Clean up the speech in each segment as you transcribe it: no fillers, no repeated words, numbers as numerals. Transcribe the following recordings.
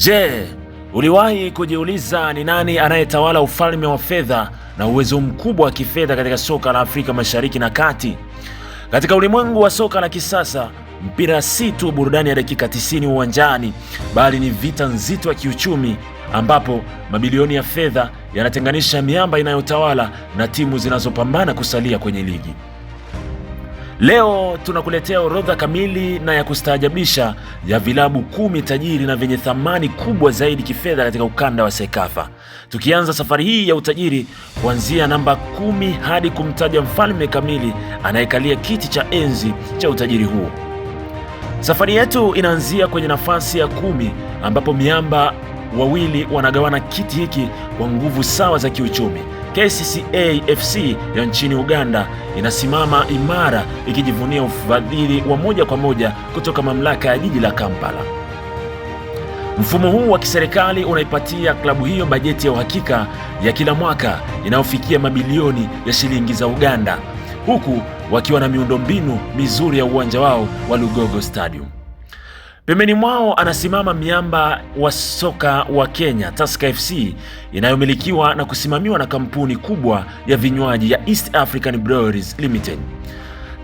Je, uliwahi kujiuliza ni nani anayetawala ufalme wa fedha na uwezo mkubwa wa kifedha katika soka la Afrika Mashariki na Kati? Katika ulimwengu wa soka la kisasa, mpira si tu burudani ya dakika 90 uwanjani, bali ni vita nzito ya kiuchumi ambapo mabilioni ya fedha yanatenganisha miamba inayotawala na timu zinazopambana kusalia kwenye ligi. Leo tunakuletea orodha kamili na ya kustaajabisha ya vilabu 10 tajiri na vyenye thamani kubwa zaidi kifedha katika ukanda wa Sekafa. Tukianza safari hii ya utajiri kuanzia namba 10 hadi kumtaja mfalme kamili anayekalia kiti cha enzi cha utajiri huu. Safari yetu inaanzia kwenye nafasi ya 10 ambapo miamba wawili wanagawana kiti hiki kwa nguvu sawa za kiuchumi. KCCA FC ya nchini Uganda inasimama imara ikijivunia ufadhili wa moja kwa moja kutoka mamlaka ya jiji la Kampala. Mfumo huu wa kiserikali unaipatia klabu hiyo bajeti ya uhakika ya kila mwaka inayofikia mabilioni ya shilingi za Uganda, huku wakiwa na miundombinu mizuri ya uwanja wao wa Lugogo Stadium. Pembeni mwao anasimama miamba wa soka wa Kenya, Tusker FC, inayomilikiwa na kusimamiwa na kampuni kubwa ya vinywaji ya East African Breweries Limited.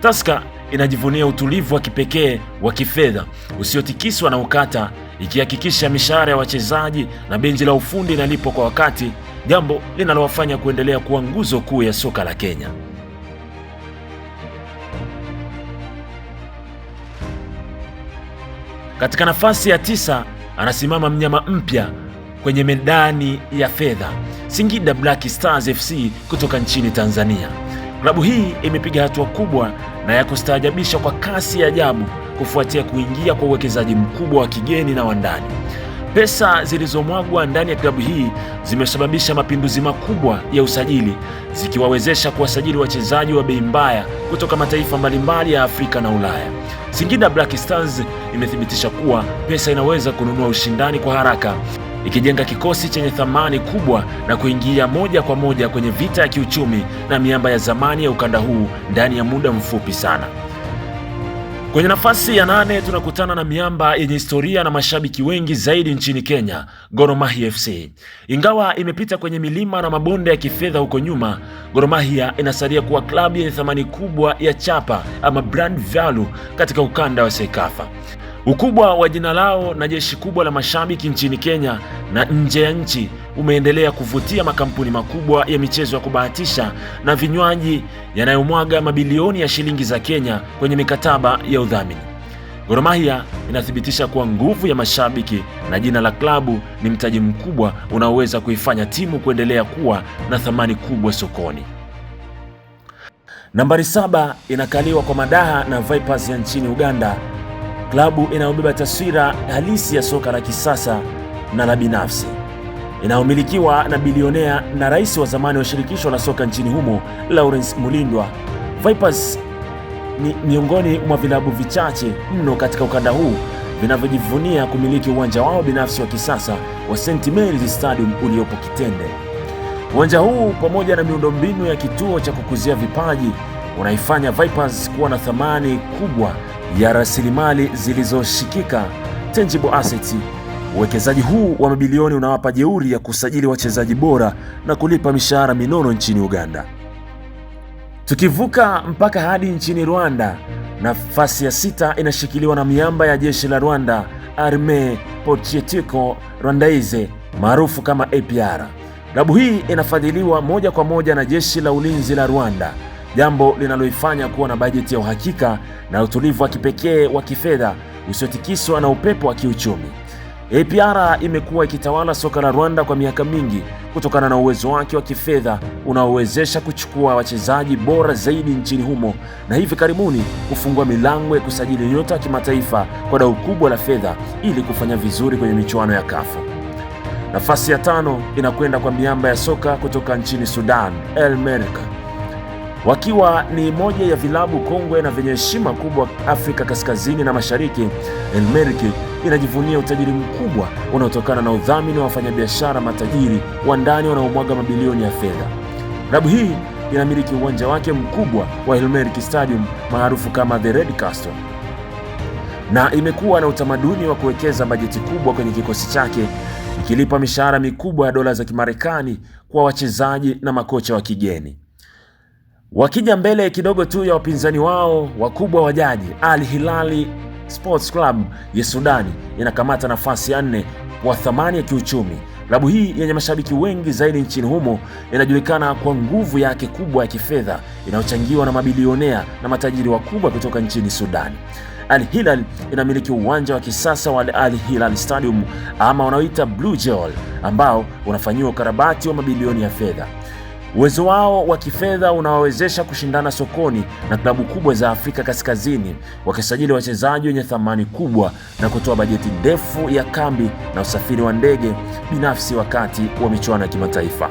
Tusker inajivunia utulivu wa kipekee wa kifedha usiotikiswa na ukata, ikihakikisha mishahara ya wachezaji na benchi la ufundi inalipwa kwa wakati, jambo linalowafanya kuendelea kuwa nguzo kuu ya soka la Kenya. Katika nafasi ya 9 anasimama mnyama mpya kwenye medani ya fedha, Singida Black Stars FC kutoka nchini Tanzania. Klabu hii imepiga hatua kubwa na ya kustaajabisha kwa kasi ya ajabu kufuatia kuingia kwa uwekezaji mkubwa wa kigeni na wa ndani. Pesa zilizomwagwa ndani ya klabu hii zimesababisha mapinduzi makubwa ya usajili, zikiwawezesha kuwasajili wachezaji wa bei mbaya kutoka mataifa mbalimbali ya Afrika na Ulaya. Singida Black Stars imethibitisha kuwa pesa inaweza kununua ushindani kwa haraka, ikijenga kikosi chenye thamani kubwa na kuingia moja kwa moja kwenye vita ya kiuchumi na miamba ya zamani ya ukanda huu ndani ya muda mfupi sana. Kwenye nafasi ya 8 tunakutana na miamba yenye historia na mashabiki wengi zaidi nchini Kenya, Gor Mahia FC. Ingawa imepita kwenye milima na mabonde ya kifedha huko nyuma, Gor Mahia inasalia kuwa klabu yenye thamani kubwa ya chapa ama brand value katika ukanda wa Sekafa. Ukubwa wa jina lao na jeshi kubwa la mashabiki nchini Kenya na nje ya nchi umeendelea kuvutia makampuni makubwa ya michezo ya kubahatisha na vinywaji yanayomwaga mabilioni ya shilingi za Kenya kwenye mikataba ya udhamini. Gor Mahia inathibitisha kuwa nguvu ya mashabiki na jina la klabu ni mtaji mkubwa unaoweza kuifanya timu kuendelea kuwa na thamani kubwa sokoni. Nambari 7 inakaliwa kwa madaha na Vipers ya nchini Uganda, klabu inayobeba taswira halisi ya soka la kisasa na la binafsi, inayomilikiwa na bilionea na rais wa zamani wa shirikisho la soka nchini humo, Lawrence Mulindwa. Vipers ni miongoni mwa vilabu vichache mno katika ukanda huu vinavyojivunia kumiliki uwanja wao binafsi wa kisasa wa St. Mary's Stadium uliopo Kitende. Uwanja huu pamoja na miundombinu ya kituo cha kukuzia vipaji unaifanya Vipers kuwa na thamani kubwa ya rasilimali zilizoshikika, tangible assets. Uwekezaji huu wa mabilioni unawapa jeuri ya kusajili wachezaji bora na kulipa mishahara minono nchini Uganda. Tukivuka mpaka hadi nchini Rwanda, nafasi ya 6 inashikiliwa na miamba ya jeshi la Rwanda, Armée Patriotique Rwandaise maarufu kama APR. Klabu hii inafadhiliwa moja kwa moja na jeshi la ulinzi la Rwanda, jambo linaloifanya kuwa na bajeti ya uhakika na utulivu wa kipekee wa kifedha usiotikiswa na upepo wa kiuchumi. APR imekuwa ikitawala soka la Rwanda kwa miaka mingi kutokana na uwezo wake wa kifedha unaowezesha kuchukua wachezaji bora zaidi nchini humo, na hivi karibuni kufungua milango ya kusajili nyota wa kimataifa kwa dau kubwa la fedha ili kufanya vizuri kwenye michuano ya CAF. Nafasi ya 5 inakwenda kwa miamba ya soka kutoka nchini Sudan, El Merreikh. Wakiwa ni moja ya vilabu kongwe na vyenye heshima kubwa Afrika Kaskazini na Mashariki, El Merreikh inajivunia utajiri mkubwa unaotokana na udhamini wa wafanyabiashara matajiri wa ndani wanaomwaga mabilioni ya fedha. Klabu hii inamiliki uwanja wake mkubwa wa El Merreikh Stadium maarufu kama The Red Castle. na imekuwa na utamaduni wa kuwekeza bajeti kubwa kwenye kikosi chake, ikilipa mishahara mikubwa ya dola za Kimarekani kwa wachezaji na makocha wa kigeni. Wakija mbele kidogo tu ya wapinzani wao wakubwa wa jadi, Al Hilal Sports Club ya Sudani inakamata nafasi ya 4 kwa thamani ya kiuchumi. Klabu hii yenye mashabiki wengi zaidi nchini humo inajulikana kwa nguvu yake kubwa ya kifedha inayochangiwa na mabilionea na matajiri wakubwa kutoka nchini Sudani. Al Hilal inamiliki uwanja wa kisasa wa Al Hilal Stadium ama wanaoita Blue Jewel, ambao unafanyiwa ukarabati wa mabilioni ya fedha. Uwezo wao wa kifedha unawawezesha kushindana sokoni na klabu kubwa za Afrika Kaskazini, wakisajili wachezaji wenye thamani kubwa na kutoa bajeti ndefu ya kambi na usafiri wa ndege binafsi wakati wa michuano ya kimataifa.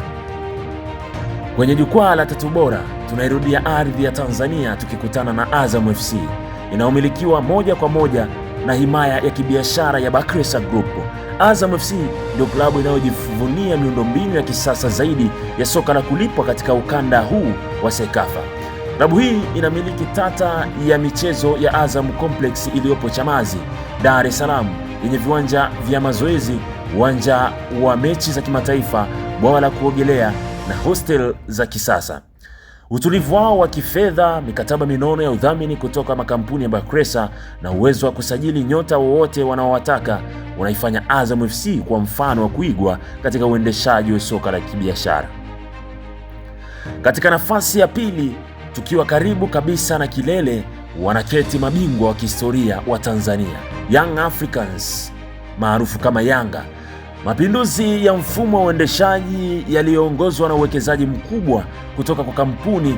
Kwenye jukwaa la tatu bora, tunairudia ardhi ya Tanzania tukikutana na Azam FC inayomilikiwa moja kwa moja na himaya ya kibiashara ya Bakresa Group. Azam FC ndio klabu inayojivunia miundombinu ya kisasa zaidi ya soka la kulipwa katika ukanda huu wa Sekafa. Klabu hii inamiliki tata ya michezo ya Azam Complex iliyopo Chamazi, Dar es Salaam, yenye viwanja vya mazoezi, uwanja wa mechi za kimataifa, bwawa la kuogelea na hostel za kisasa. Utulivu wao wa kifedha, mikataba minono ya udhamini kutoka makampuni ya Bakresa na uwezo wa kusajili nyota wowote wanaowataka unaifanya Azam FC kwa mfano wa kuigwa katika uendeshaji wa soka la kibiashara. Katika nafasi ya pili, tukiwa karibu kabisa na kilele, wanaketi mabingwa wa kihistoria wa Tanzania, Young Africans maarufu kama Yanga. Mapinduzi ya mfumo wa uendeshaji yaliyoongozwa na uwekezaji mkubwa kutoka kwa kampuni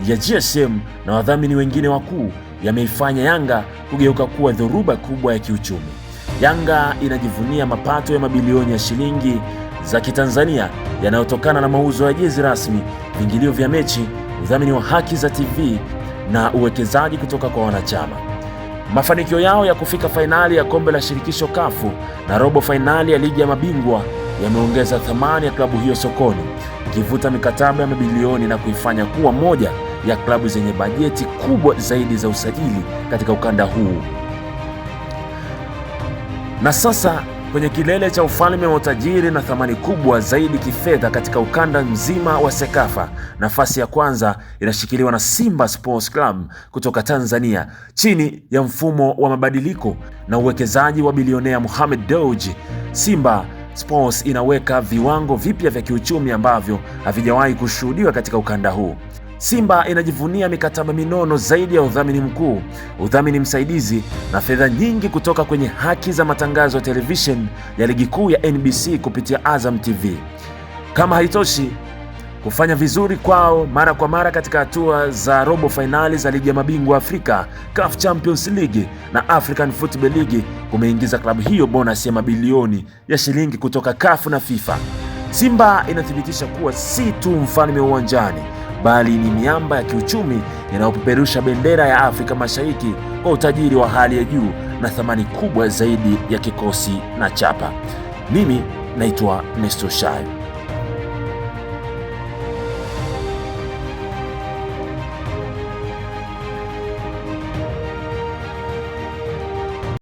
ya GSM na wadhamini wengine wakuu yameifanya Yanga kugeuka kuwa dhoruba kubwa ya kiuchumi. Yanga inajivunia mapato ya mabilioni ya shilingi za Kitanzania yanayotokana na mauzo ya jezi rasmi, viingilio vya mechi, udhamini wa haki za TV na uwekezaji kutoka kwa wanachama. Mafanikio yao ya kufika fainali ya kombe la shirikisho kafu na robo fainali ya ligi ya mabingwa yameongeza thamani ya klabu hiyo sokoni, ikivuta mikataba ya mabilioni na kuifanya kuwa moja ya klabu zenye bajeti kubwa zaidi za usajili katika ukanda huu. Na sasa kwenye kilele cha ufalme wa utajiri na thamani kubwa zaidi kifedha katika ukanda mzima wa Sekafa, nafasi ya kwanza inashikiliwa na Simba Sports Club kutoka Tanzania. Chini ya mfumo wa mabadiliko na uwekezaji wa bilionea Mohamed Dewji, Simba Sports inaweka viwango vipya vya kiuchumi ambavyo havijawahi kushuhudiwa katika ukanda huu. Simba inajivunia mikataba minono zaidi ya udhamini mkuu, udhamini msaidizi na fedha nyingi kutoka kwenye haki za matangazo ya television ya ligi kuu ya NBC kupitia Azam TV. Kama haitoshi, kufanya vizuri kwao mara kwa mara katika hatua za robo fainali za ligi ya mabingwa Afrika, CAF Champions League na African Football League kumeingiza klabu hiyo bonus ya mabilioni ya shilingi kutoka CAF na FIFA. Simba inathibitisha kuwa si tu mfalme uwanjani, bali ni miamba ya kiuchumi inayopeperusha bendera ya Afrika Mashariki kwa utajiri wa hali ya juu na thamani kubwa zaidi ya kikosi na chapa. Mimi naitwa Nestor Shayo.